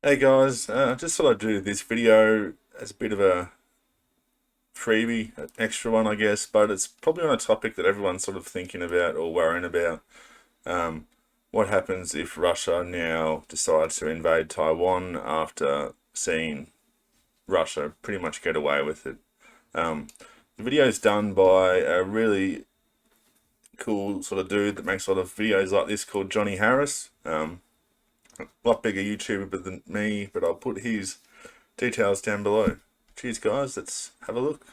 Hey guys, just thought I'd do this video as a bit of a freebie, an extra one I guess, but it's probably on a topic that everyone's sort of thinking about or worrying about. Um, what happens if Russia now decides to invade Taiwan after seeing Russia pretty much get away with it? Um, the video is done by a really cool sort of dude that makes a lot of videos like this called Johnny Harris. A lot bigger YouTuber than me, but I'll put his details down below. Cheers, guys. Let's have a look.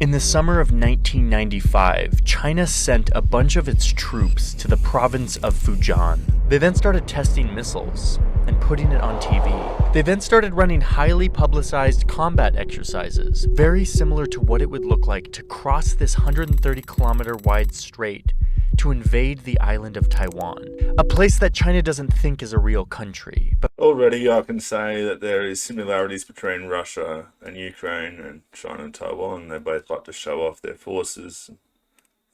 In the summer of 1995, China sent a bunch of its troops to the province of Fujian. They then started testing missiles and putting it on TV. They then started running highly publicized combat exercises, very similar to what it would look like to cross this 130-kilometer wide strait to invade the island of Taiwan, a place that China doesn't think is a real country. But Already, I can say that there is similarities between Russia and Ukraine and China and Taiwan. They both like to show off their forces.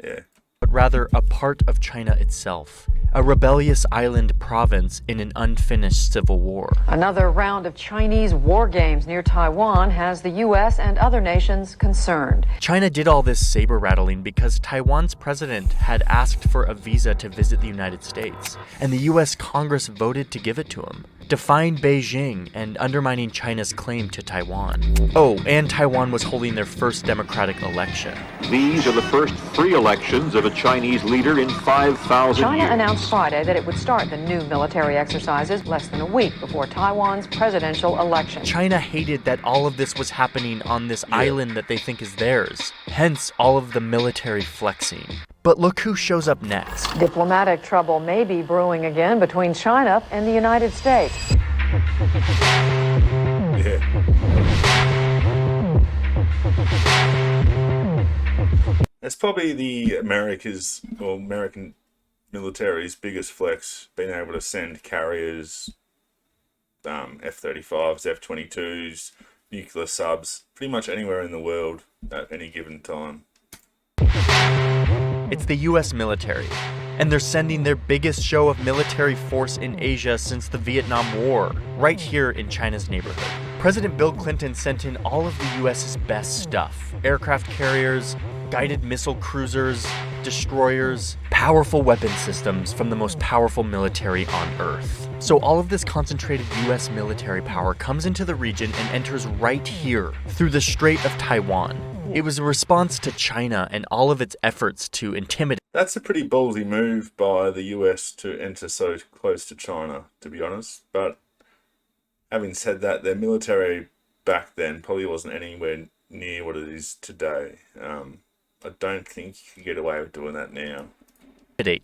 Yeah. rather a part of China itself, a rebellious island province in an unfinished civil war. Another round of Chinese war games near Taiwan has the U.S. and other nations concerned. China did all this saber rattling because Taiwan's president had asked for a visa to visit the United States, and the U.S. Congress voted to give it to him, defying Beijing and undermining China's claim to Taiwan. Oh, and Taiwan was holding their first democratic election. These are the first free elections of a Chinese leader in 5,000 China years. announced Friday that it would start the new military exercises less than a week before Taiwan's presidential election. China hated that all of this was happening on this island that they think is theirs, hence all of the military flexing. But look who shows up next. Diplomatic trouble may be brewing again between China and the United States. Yeah. That's probably the American military's biggest flex, being able to send carriers, F-35s, F-22s, nuclear subs, pretty much anywhere in the world at any given time. It's the US military, and they're sending their biggest show of military force in Asia since the Vietnam War, right here in China's neighborhood. President Bill Clinton sent in all of the US's best stuff: aircraft carriers, guided missile cruisers, destroyers, powerful weapon systems from the most powerful military on Earth. So all of this concentrated US military power comes into the region and enters right here, through the Strait of Taiwan. It was a response to China and all of its efforts to intimidate. That's a pretty ballsy move by the US to enter so close to China, to be honest. But having said that, their military back then probably wasn't anywhere near what it is today. I don't think you can get away with doing that now.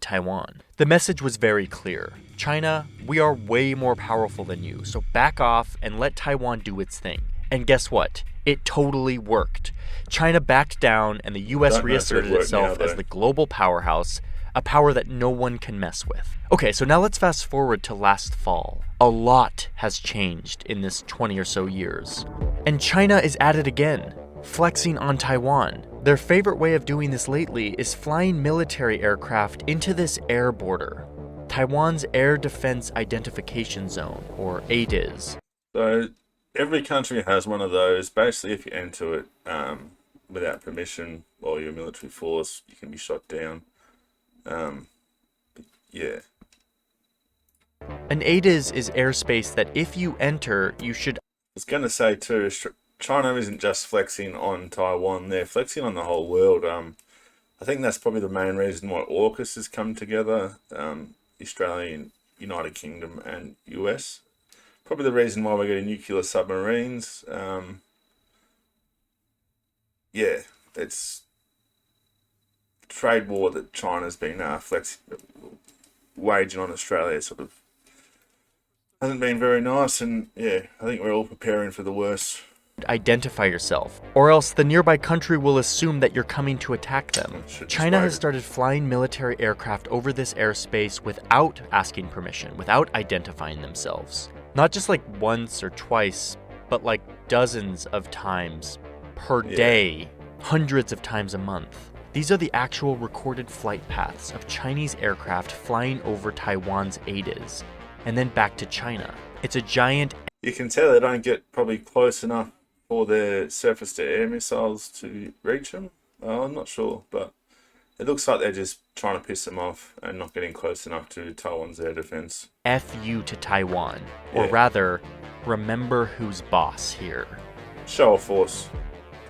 Taiwan. The message was very clear. China, we are way more powerful than you, so back off and let Taiwan do its thing. And guess what? It totally worked. China backed down and the US reasserted itself as the global powerhouse, a power that no one can mess with. Okay, so now let's fast forward to last fall. A lot has changed in this 20 or so years. And China is at it again, flexing on Taiwan. Their favorite way of doing this lately is flying military aircraft into this air border, Taiwan's Air Defense Identification Zone, or ADIZ. So every country has one of those. Basically, if you enter it without permission or your military force, you can be shot down. Yeah. An ADIZ is airspace that if you enter, you should... I was going to say too, China isn't just flexing on Taiwan, they're flexing on the whole world. I think that's probably the main reason why AUKUS has come together, Australia, United Kingdom and US. Probably the reason why we're getting nuclear submarines. Yeah, it's trade war that China's been waging on Australia sort of hasn't been very nice, and yeah, I think we're all preparing for the worst. Identify yourself, or else the nearby country will assume that you're coming to attack them. China has started flying military aircraft over this airspace without asking permission, without identifying themselves. Not just like once or twice, but like dozens of times per day, hundreds of times a month. These are the actual recorded flight paths of Chinese aircraft flying over Taiwan's ADIZ and then back to China. It's a giant. You can tell they don't get probably close enough for their surface-to-air missiles to reach them. I'm not sure, but it looks like they're just trying to piss them off and not getting close enough to Taiwan's air defense. FU to Taiwan, or Yeah. rather, remember who's boss here. Show of force.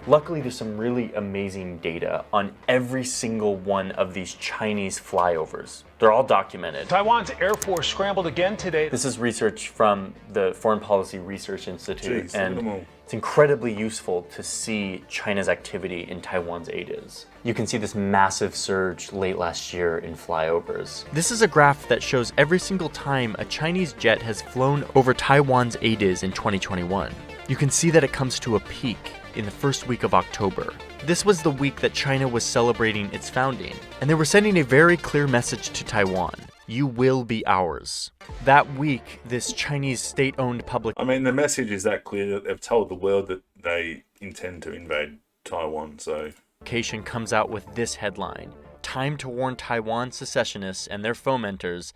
Luckily, there's some really amazing data on every single one of these Chinese flyovers. They're all documented. Taiwan's Air Force scrambled again today. This is research from the Foreign Policy Research Institute, Jeez, look at them all. and it's incredibly useful to see China's activity in Taiwan's ADIZ. You can see this massive surge late last year in flyovers. This is a graph that shows every single time a Chinese jet has flown over Taiwan's ADIZ in 2021. You can see that it comes to a peak in the first week of October. This was the week that China was celebrating its founding, and they were sending a very clear message to Taiwan. You will be ours. That week, this Chinese state-owned public I mean, the message is that clear that they've told the world that they intend to invade Taiwan, so... publication comes out with this headline: Time to warn Taiwan secessionists and their fomenters,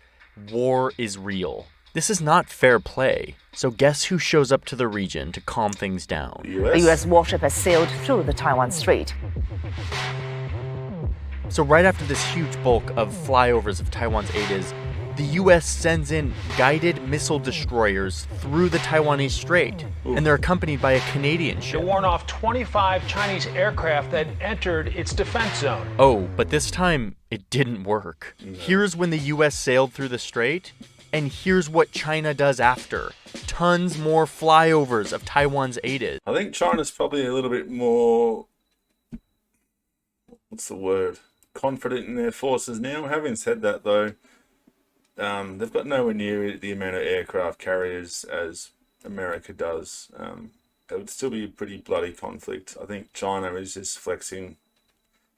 war is real. This is not fair play. So guess who shows up to the region to calm things down? The US? The U.S. warship has sailed through the Taiwan Strait. So right after this huge bulk of flyovers of Taiwan's ADIZ, the US sends in guided missile destroyers through the Taiwanese Strait, and they're accompanied by a Canadian To ship. warn off 25 Chinese aircraft that entered its defense zone. Oh, but this time it didn't work. Here's when the US sailed through the strait, and here's what China does after. Tons more flyovers of Taiwan's ADIZ. I think China's probably a little bit more... what's the word? Confident in their forces now. Having said that, though, they've got nowhere near the amount of aircraft carriers as America does. It would still be a pretty bloody conflict. I think China is just flexing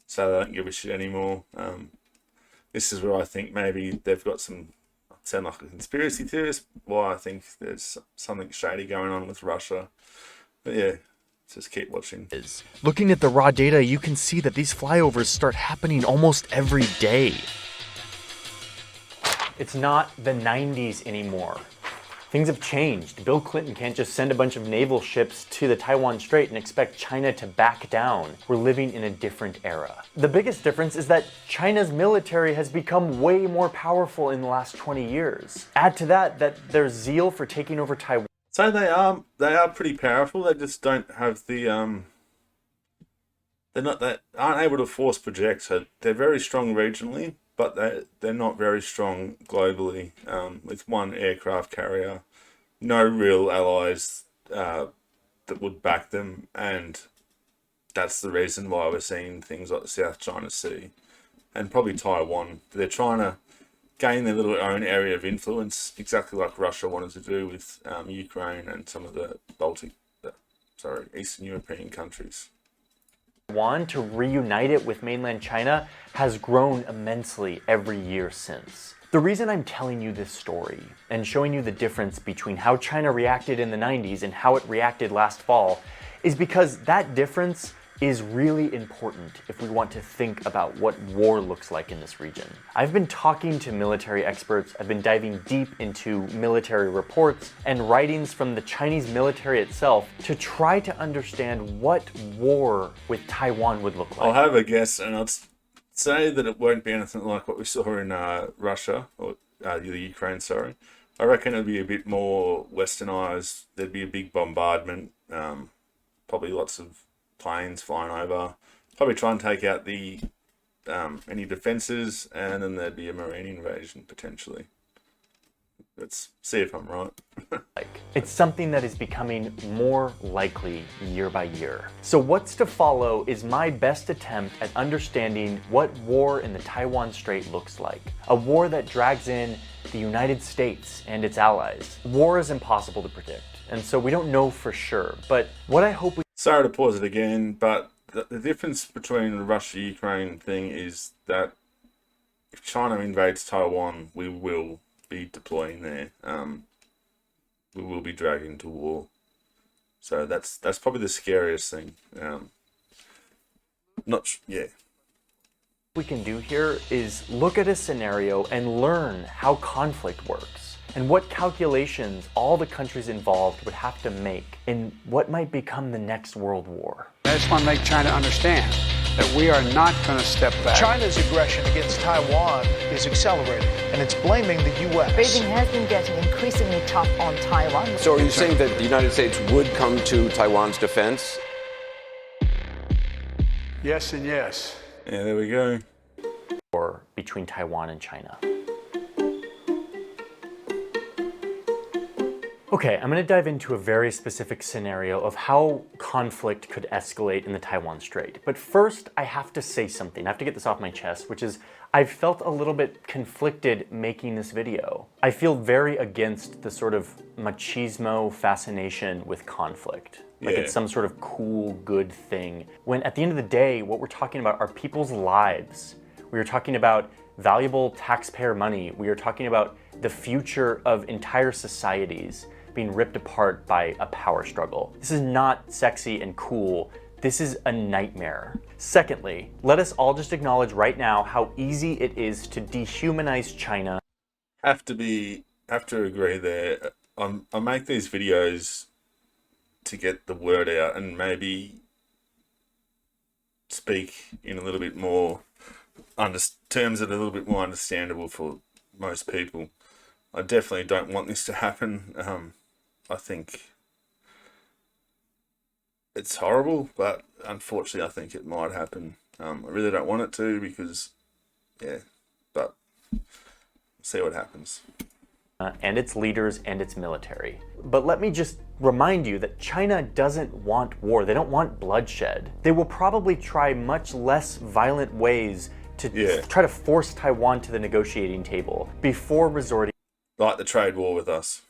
so they don't give a shit anymore. This is where I think maybe they've got some... I sound like a conspiracy theorist. Why I think there's something shady going on with Russia. But yeah, just keep watching. Looking at the raw data, you can see that these flyovers start happening almost every day. It's not the 90s anymore. Things have changed. Bill Clinton can't just send a bunch of naval ships to the Taiwan Strait and expect China to back down. We're living in a different era. The biggest difference is that China's military has become way more powerful in the last 20 years. Add to that their zeal for taking over Taiwan. So they are pretty powerful. They just don't have the aren't able to force project. So they're very strong regionally, but they're not very strong globally. With one aircraft carrier, no real allies that would back them, and that's the reason why we're seeing things like the South China Sea and probably Taiwan. They're trying to gain their little own area of influence, exactly like Russia wanted to do with Ukraine and some of the Eastern European countries. Taiwan, to reunite it with mainland China, has grown immensely every year since. The reason I'm telling you this story and showing you the difference between how China reacted in the 90s and how it reacted last fall is because that difference is really important if we want to think about what war looks like in this region. I've been talking to military experts, I've been diving deep into military reports and writings from the Chinese military itself to try to understand what war with Taiwan would look like. I'll have a guess, and I'd say that it won't be anything like what we saw in Russia, or the Ukraine, sorry. I reckon it'll be a bit more westernized. There'd be a big bombardment, probably lots of planes flying over, probably try and take out the any defenses, and then there'd be a marine invasion potentially. Let's see if I'm right. It's something that is becoming more likely year by year. So what's to follow is my best attempt at understanding what war in the Taiwan Strait looks like. A war that drags in the United States and its allies. War is impossible to predict, and so we don't know for sure, but what I hope we... Sorry to pause it again, but the difference between the Russia-Ukraine thing is that if China invades Taiwan, we will be deploying there. We will be dragging to war. So that's probably the scariest thing. Yeah. we can do here is look at a scenario and learn how conflict works and what calculations all the countries involved would have to make in what might become the next world war. I just want to make China understand that we are not going to step back. China's aggression against Taiwan is accelerating, and it's blaming the U.S. Beijing has been getting increasingly tough on Taiwan. So are you saying that the United States would come to Taiwan's defense? Yes and yes. Yeah, there we go. War between Taiwan and China. Okay, I'm going to dive into a very specific scenario of how conflict could escalate in the Taiwan Strait. But first, I have to say something. I have to get this off my chest, which is I've felt a little bit conflicted making this video. I feel very against the sort of machismo fascination with conflict. Like it's some sort of cool, good thing. When at the end of the day, what we're talking about are people's lives. We are talking about valuable taxpayer money. We are talking about the future of entire societies being ripped apart by a power struggle. This is not sexy and cool. This is a nightmare. Secondly, let us all just acknowledge right now how easy it is to dehumanize China. Have to agree there. I make these videos to get the word out and maybe speak in a little bit more terms that are a little bit more understandable for most people. I definitely don't want this to happen. I think it's horrible, but unfortunately I think it might happen. I really don't want it to because, but we'll see what happens. And its leaders and its military. But let me just remind you that China doesn't want war. They don't want bloodshed. They will probably try much less violent ways to try to force Taiwan to the negotiating table before resorting like the trade war with us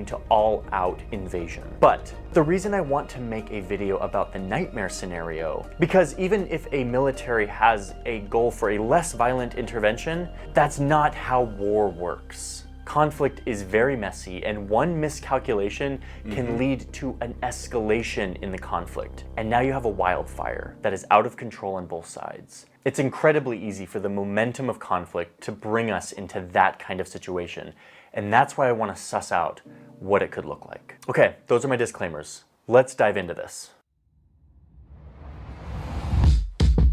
to all-out invasion. But the reason I want to make a video about the nightmare scenario, because even if a military has a goal for a less violent intervention, that's not how war works. Conflict is very messy, and one miscalculation can lead to an escalation in the conflict. And now you have a wildfire that is out of control on both sides. It's incredibly easy for the momentum of conflict to bring us into that kind of situation. And that's why I want to suss out what it could look like. Okay, those are my disclaimers. Let's dive into this.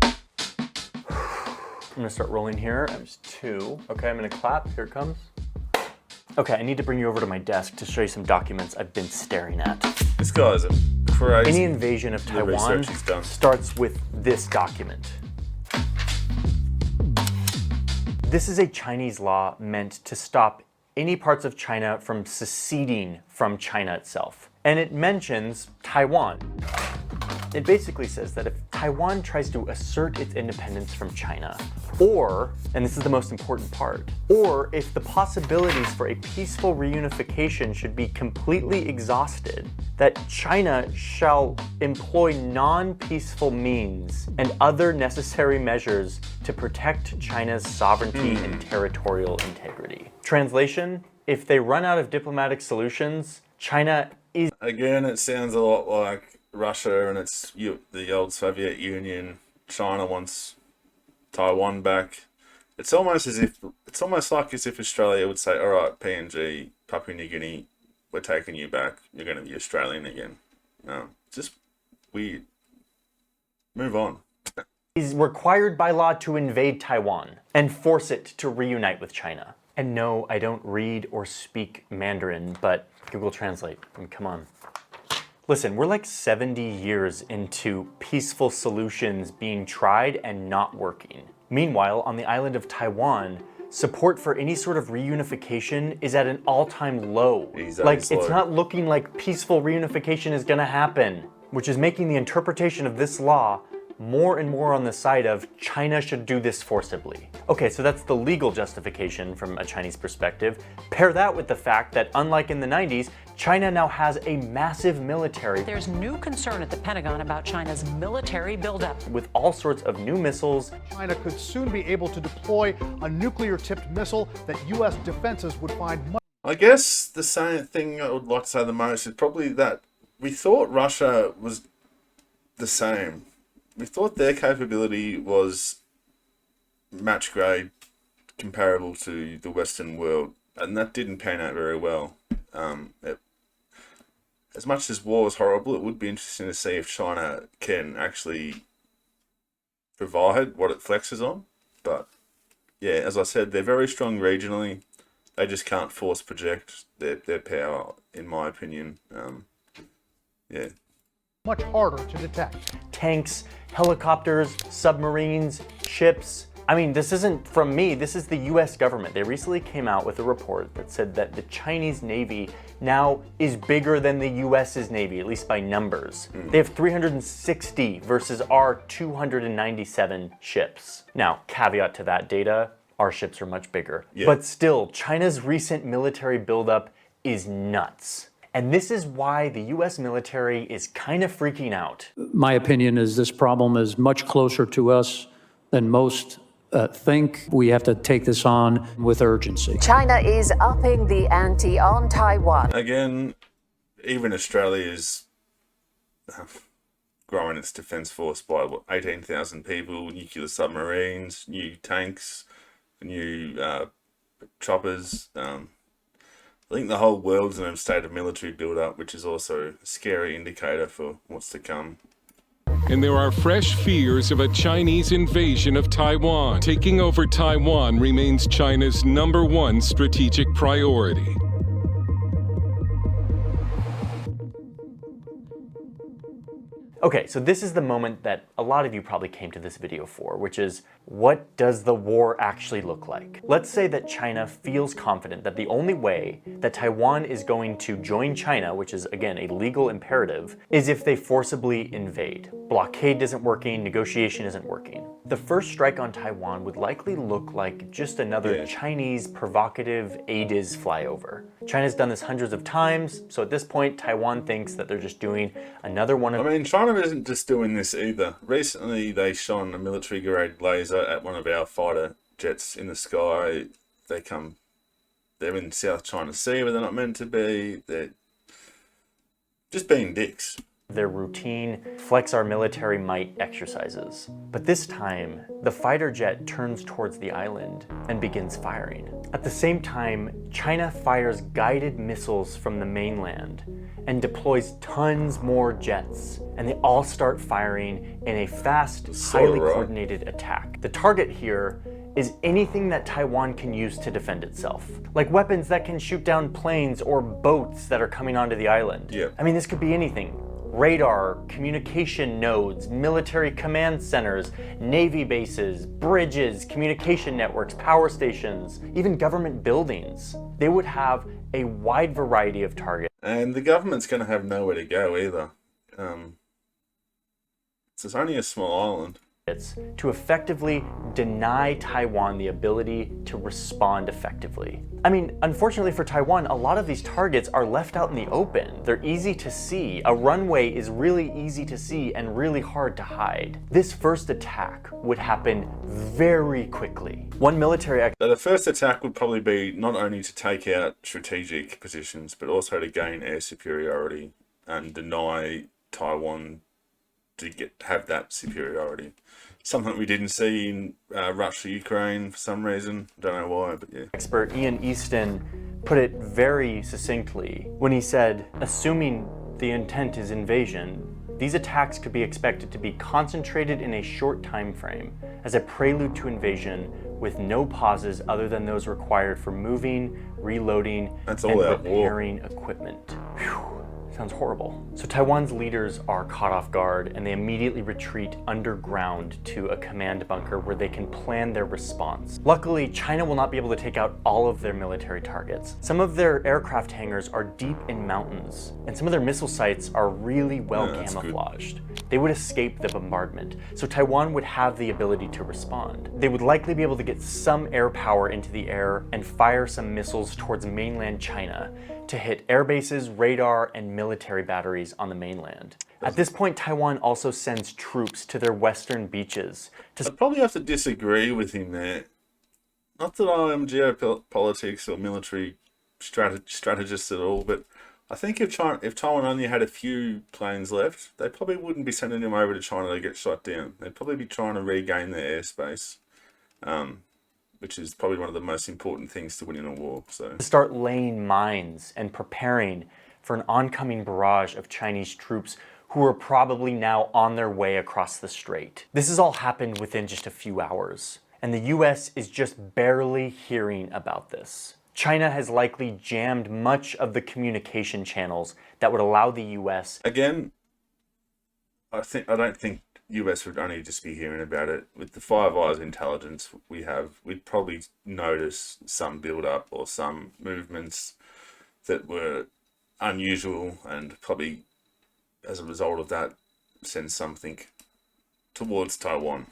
I'm gonna start rolling here. There's 2. Okay, I'm gonna clap. Here it comes. Okay, I need to bring you over to my desk to show you some documents I've been staring at. This guy's a crazy. Any invasion of Taiwan starts with this document. This is a Chinese law meant to stop any parts of China from seceding from China itself. And it mentions Taiwan. It basically says that if Taiwan tries to assert its independence from China, or, and this is the most important part, or if the possibilities for a peaceful reunification should be completely exhausted, that China shall employ non-peaceful means and other necessary measures to protect China's sovereignty and territorial integrity. Translation, if they run out of diplomatic solutions, China is... Again, it sounds a lot like Russia and it's the old Soviet Union. China wants Taiwan back. It's almost like as if Australia would say, all right, PNG, Papua New Guinea, we're taking you back. You're going to be Australian again. No, just weird. Move on. Is required by law to invade Taiwan and force it to reunite with China. And no, I don't read or speak Mandarin, but Google Translate. I mean, come on. Listen, we're like 70 years into peaceful solutions being tried and not working. Meanwhile, on the island of Taiwan, support for any sort of reunification is at an all-time low. Like, it's not looking like peaceful reunification is gonna happen, which is making the interpretation of this law more and more on the side of China should do this forcibly. Okay, so that's the legal justification from a Chinese perspective. Pair that with the fact that unlike in the 90s, China now has a massive military. There's new concern at the Pentagon about China's military buildup. With all sorts of new missiles. China could soon be able to deploy a nuclear-tipped missile that U.S. defenses would find much... I guess the same thing I would like to say the most is probably that we thought Russia was the same. We thought their capability was match grade comparable to the Western world, and that didn't pan out very well. As much as war is horrible, it would be interesting to see if China can actually provide what it flexes on. But yeah, as I said, they're very strong regionally. They just can't force project their power, in my opinion. Yeah. Much harder to detect. Tanks, helicopters, submarines, ships. I mean, this isn't from me, this is the US government. They recently came out with a report that said that the Chinese Navy now is bigger than the US's Navy, at least by numbers. They have 360 versus our 297 ships. Now, caveat to that data, our ships are much bigger. Yeah. But still, China's recent military buildup is nuts. And this is why the US military is kind of freaking out. My opinion is this problem is much closer to us than most think. We have to take this on with urgency. China is upping the ante on Taiwan. Again, even Australia is growing its defence force by 18,000 people, nuclear submarines, new tanks, new choppers. I think the whole world's in a state of military build-up, which is also a scary indicator for what's to come. And there are fresh fears of a Chinese invasion of Taiwan. Taking over Taiwan remains China's #1 strategic priority. Okay, so this is the moment that a lot of you probably came to this video for, which is, what does the war actually look like? Let's say that China feels confident that the only way that Taiwan is going to join China, which is again a legal imperative, is if they forcibly invade. Blockade isn't working, negotiation isn't working. The first strike on Taiwan would likely look like just another Chinese provocative ADIZ flyover. China's done this hundreds of times, so at this point, Taiwan thinks that they're just doing another one of— I mean, China isn't just doing this either. Recently, they shone a military-grade laser at one of our fighter jets in the sky. They're in South China Sea where they're not meant to be. They're just being dicks. Their routine flex our military might exercises. But this time, the fighter jet turns towards the island and begins firing. At the same time, China fires guided missiles from the mainland and deploys tons more jets. And they all start firing in a fast, highly coordinated attack. The target here is anything that Taiwan can use to defend itself. Like weapons that can shoot down planes or boats that are coming onto the island. Yeah. I mean, this could be anything. Radar, communication nodes, military command centers, navy bases, bridges, communication networks, power stations, even government buildings. They would have a wide variety of targets. And the government's going to have nowhere to go either. It's only a small island. To effectively deny Taiwan the ability to respond effectively. I mean, unfortunately for Taiwan, a lot of these targets are left out in the open. They're easy to see. A runway is really easy to see and really hard to hide. This first attack would happen very quickly. One military So the first attack would probably be not only to take out strategic positions, but also to gain air superiority and deny Taiwan to have that superiority. Something we didn't see in Russia-Ukraine for some reason. Don't know why, but yeah. Expert Ian Easton put it very succinctly when he said, assuming the intent is invasion, these attacks could be expected to be concentrated in a short time frame as a prelude to invasion with no pauses other than those required for moving, reloading, and repairing equipment. Whew. Sounds horrible. So Taiwan's leaders are caught off guard and they immediately retreat underground to a command bunker where they can plan their response. Luckily, China will not be able to take out all of their military targets. Some of their aircraft hangars are deep in mountains, and some of their missile sites are really well camouflaged. They would escape the bombardment, so Taiwan would have the ability to respond. They would likely be able to get some air power into the air and fire some missiles towards mainland China to hit air bases, radar, and military batteries on the mainland. At this point, Taiwan also sends troops to their western beaches. I'd probably have to disagree with him there. Not that I'm geopolitics or military strategist at all, but I think if Taiwan only had a few planes left, they probably wouldn't be sending them over to China to get shot down. They'd probably be trying to regain their airspace. which is probably one of the most important things to winning a war. So start laying mines and preparing for an oncoming barrage of Chinese troops who are probably now on their way across the strait. This has all happened within just a few hours, and the US is just barely hearing about this. China has likely jammed much of the communication channels that would allow the US. Again, I don't think US would only just be hearing about it. With the Five Eyes intelligence we'd probably notice some build up or some movements that were unusual, and probably as a result of that send something towards Taiwan.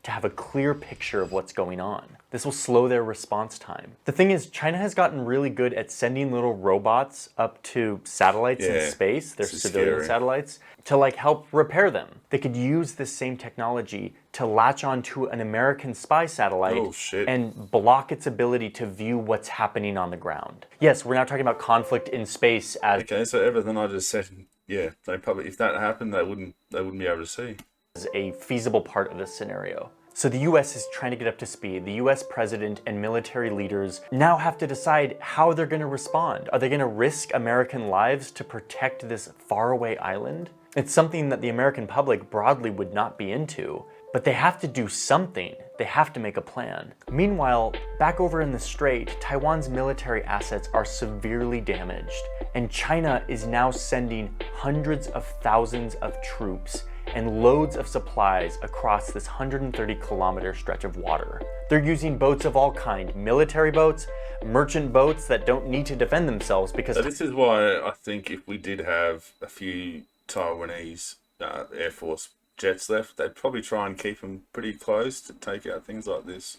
To have a clear picture of what's going on. This will slow their response time. The thing is, China has gotten really good at sending little robots up to satellites in space, their civilian satellites, to like help repair them. They could use this same technology to latch onto an American spy satellite and block its ability to view what's happening on the ground. Yes, we're now talking about conflict in space as okay, so everything I just said, yeah, they probably, if that happened, they wouldn't be able to see. As a feasible part of this scenario. So the US is trying to get up to speed. The US president and military leaders now have to decide how they're going to respond. Are they going to risk American lives to protect this faraway island? It's something that the American public broadly would not be into, but they have to do something. They have to make a plan. Meanwhile, back over in the strait, Taiwan's military assets are severely damaged, and China is now sending hundreds of thousands of troops and loads of supplies across this 130-kilometer stretch of water. They're using boats of all kinds, military boats, merchant boats that don't need to defend themselves because... So this is why I think if we did have a few Taiwanese Air Force jets left, they'd probably try and keep them pretty close to take out things like this.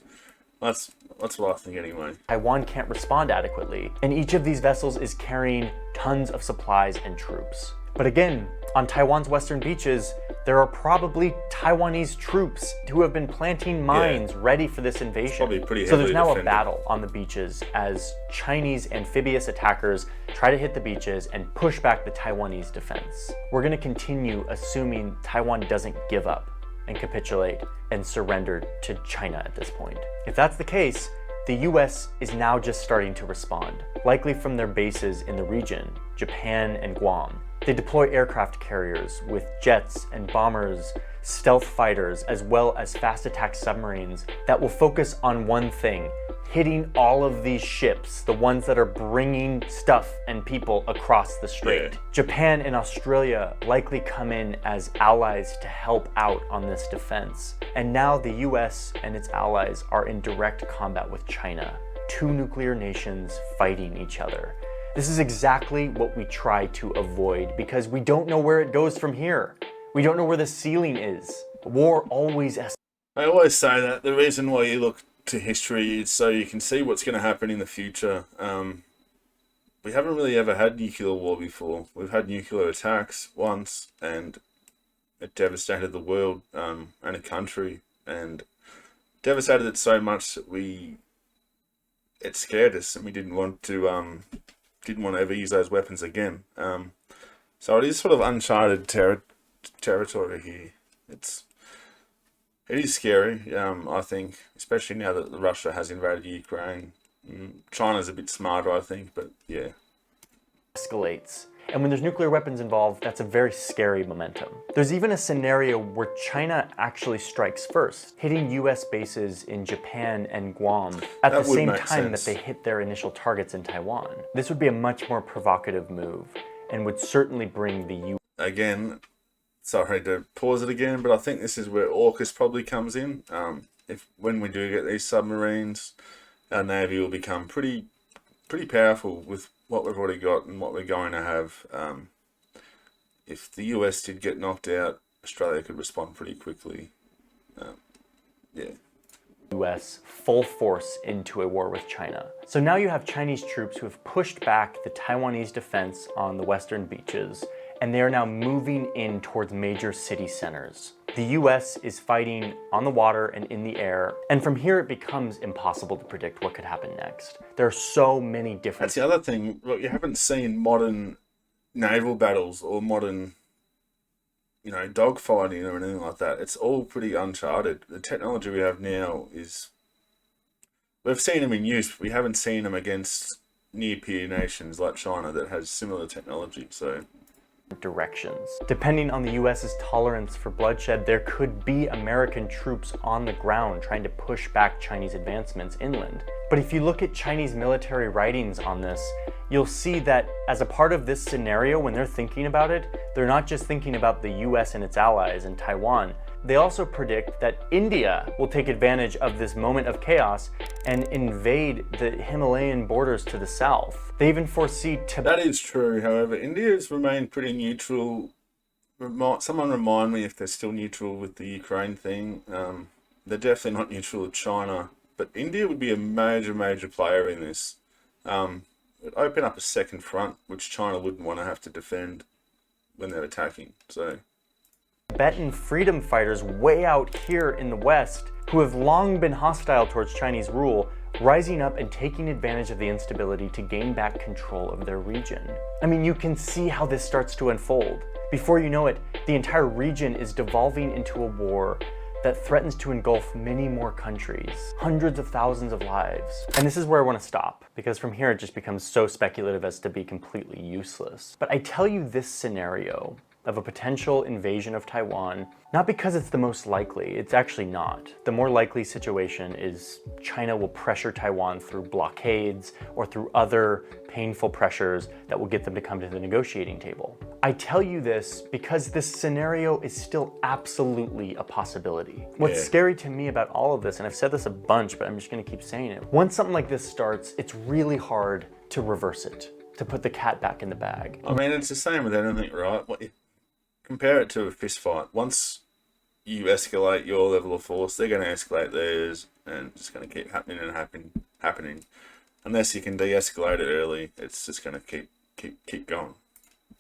That's what I think anyway. Taiwan can't respond adequately, and each of these vessels is carrying tons of supplies and troops. But again, on Taiwan's western beaches, there are probably Taiwanese troops who have been planting mines ready for this invasion. Probably pretty so there's now defended. a battle on the beaches as Chinese amphibious attackers try to hit the beaches and push back the Taiwanese defense. We're going to continue assuming Taiwan doesn't give up and capitulate and surrender to China at this point. If that's the case, the US is now just starting to respond, likely from their bases in the region, Japan and Guam. They deploy aircraft carriers with jets and bombers, stealth fighters, as well as fast attack submarines that will focus on one thing, hitting all of these ships, the ones that are bringing stuff and people across the strait. Japan and Australia likely come in as allies to help out on this defense. And now the US and its allies are in direct combat with China, two nuclear nations fighting each other. This is exactly what we try to avoid because we don't know where it goes from here. We don't know where the ceiling is. War always escalates. I always say that the reason why you look to history is so you can see what's going to happen in the future. We haven't really ever had nuclear war before. We've had nuclear attacks once, and it devastated the world and a country, and devastated it so much that it scared us, and we didn't want to ever use those weapons again. So it is sort of uncharted territory here. It is scary, I think, especially now that Russia has invaded Ukraine. China's a bit smarter, I think, but yeah. Escalates. And when there's nuclear weapons involved, that's a very scary momentum. There's even a scenario where China actually strikes first, hitting US bases in Japan and Guam at the same time that they hit their initial targets in Taiwan. This would be a much more provocative move and would certainly bring the US. Again, sorry to pause it again, but I think this is where AUKUS probably comes in. When we do get these submarines, our Navy will become pretty powerful with what we've already got and what we're going to have. If the US did get knocked out, Australia could respond pretty quickly. US full force into a war with China. So now you have Chinese troops who have pushed back the Taiwanese defense on the western beaches, and they are now moving in towards major city centers. The US is fighting on the water and in the air, and from here it becomes impossible to predict what could happen next. There are so many different... That's the other thing. Look, you haven't seen modern naval battles or modern you know, dogfighting or anything like that. It's all pretty uncharted. The technology we have now is, we've seen them in use, but we haven't seen them against near peer nations like China that has similar technology. So directions. Depending on the US's tolerance for bloodshed, there could be American troops on the ground trying to push back Chinese advancements inland. But if you look at Chinese military writings on this, you'll see that as a part of this scenario, when they're thinking about it, they're not just thinking about the US and its allies and Taiwan. They also predict that India will take advantage of this moment of chaos and invade the Himalayan borders to the south. They even foresee Tibet. That is true. However, India has remained pretty neutral. Someone remind me if they're still neutral with the Ukraine thing. They're definitely not neutral with China, but India would be a major player in this. It would open up a second front, which China wouldn't want to have to defend when they're attacking. So Tibetan freedom fighters way out here in the West, who have long been hostile towards Chinese rule, rising up and taking advantage of the instability to gain back control of their region. I mean, you can see how this starts to unfold. Before you know it, the entire region is devolving into a war that threatens to engulf many more countries, hundreds of thousands of lives. And this is where I want to stop, because from here it just becomes so speculative as to be completely useless. But I tell you this scenario of a potential invasion of Taiwan, not because it's the most likely, it's actually not. The more likely situation is China will pressure Taiwan through blockades or through other painful pressures that will get them to come to the negotiating table. I tell you this because this scenario is still absolutely a possibility. What's scary to me about all of this, and I've said this a bunch, but I'm just gonna keep saying it, once something like this starts, it's really hard to reverse it, to put the cat back in the bag. I mean, it's the same with anything, right? Compare it to a fist fight. Once you escalate your level of force, they're going to escalate theirs, and it's going to keep happening and happening. Unless you can de-escalate it early, it's just going to keep going.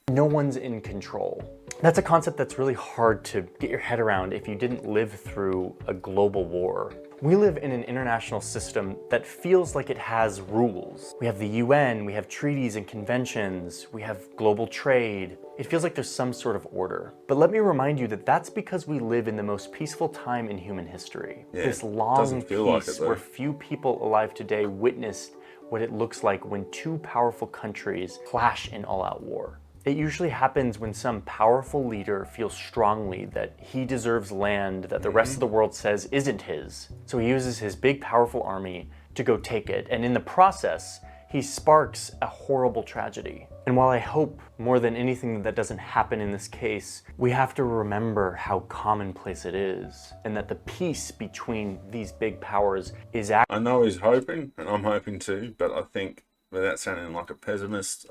No one's in control. That's a concept that's really hard to get your head around if you didn't live through a global war. We live in an international system that feels like it has rules. We have the UN, we have treaties and conventions, we have global trade. It feels like there's some sort of order. But let me remind you that that's because we live in the most peaceful time in human history. This long peace where few people alive today witnessed what it looks like when two powerful countries clash in all-out war. It usually happens when some powerful leader feels strongly that he deserves land that the rest of the world says isn't his. So he uses his big, powerful army to go take it, and in the process, he sparks a horrible tragedy. And while I hope more than anything that doesn't happen in this case, we have to remember how commonplace it is, and that the peace between these big powers is I know he's hoping, and I'm hoping too, but I think, without sounding like a pessimist,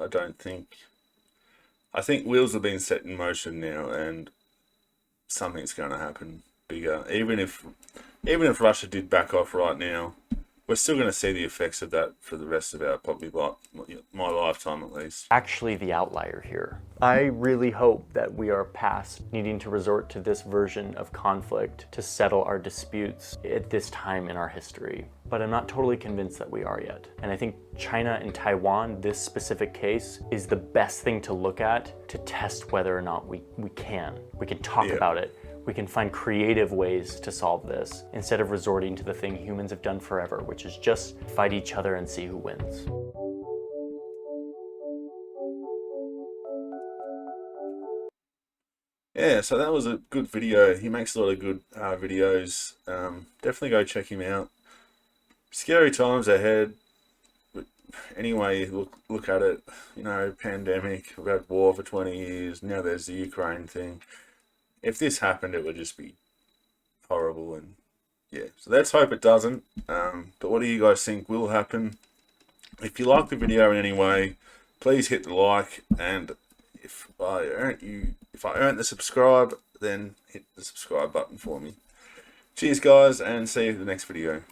I think wheels are being set in motion now, and something's going to happen bigger. Even if Russia did back off right now, we're still going to see the effects of that for the rest of our my lifetime at least. Actually the outlier here. I really hope that we are past needing to resort to this version of conflict to settle our disputes at this time in our history. But I'm not totally convinced that we are yet. And I think China and Taiwan, this specific case, is the best thing to look at to test whether or not we can. We can talk about it. We can find creative ways to solve this instead of resorting to the thing humans have done forever, which is just fight each other and see who wins. Yeah, so that was a good video. He makes a lot of good videos. Definitely go check him out. Scary times ahead. But anyway, look at it. You know, pandemic. We've had war for 20 years. Now there's the Ukraine thing. If this happened, it would just be horrible. And yeah, so let's hope it doesn't. But what do you guys think will happen? If you like the video in any way, please hit the like. And if I earn the subscribe, then hit the subscribe button for me. Cheers, guys, and see you in the next video.